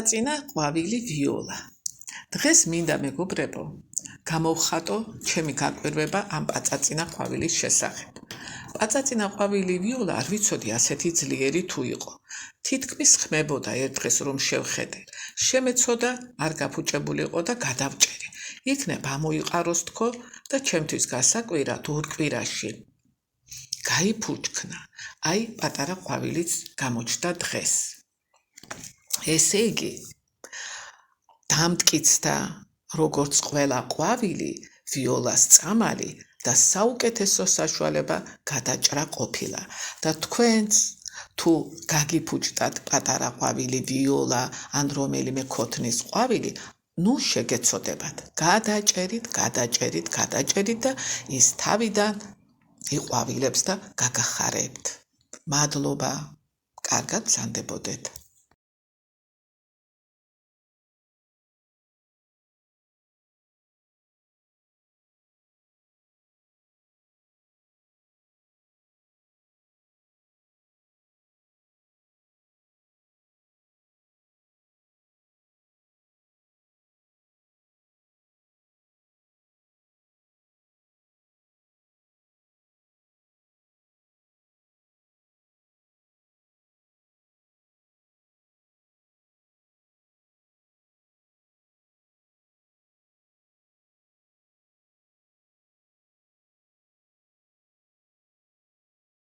წინა ყვავილი ვიოლა. დღეს მინდა მეგობრებო, გამოვხატო ჩემი გაკვირვება ამ პაწაწინა ყვავილის შესახებ. პაწაწინა ყვავილი ვიოლა არ ვიცოდი ასეთი ძლიერი თუ იყო. თითქმის ხმებოდა ერთ დღეს რომ შევხედე. შემეცოდა არ გაფუჭებული იყო და გადავჭერი. იქნებ ამოიყაროს თქო და ჩემთვის გასაკვირა თუ რკვირაში გაიფუჩქნა. აი პატარა ყვავილიც გამოჩნდა დღეს. ესე იგი დამტკიცდა როგორც ყველა ყვავილი ვიოლას წამალი და საუკეთესო საშუალება გადაჭრა ყოფილა და თქვენც თუ გაგიფუჭდათ პატარა ყვავილი ვიოლა ან რომელიმე ქოთნის ყვავილი ნუ შეგეცოდებათ გადაჭერით და ის თავიდან იყვავილებს და გაგახარებთ. მადლობა, კარგად გრძანდებოდეთ.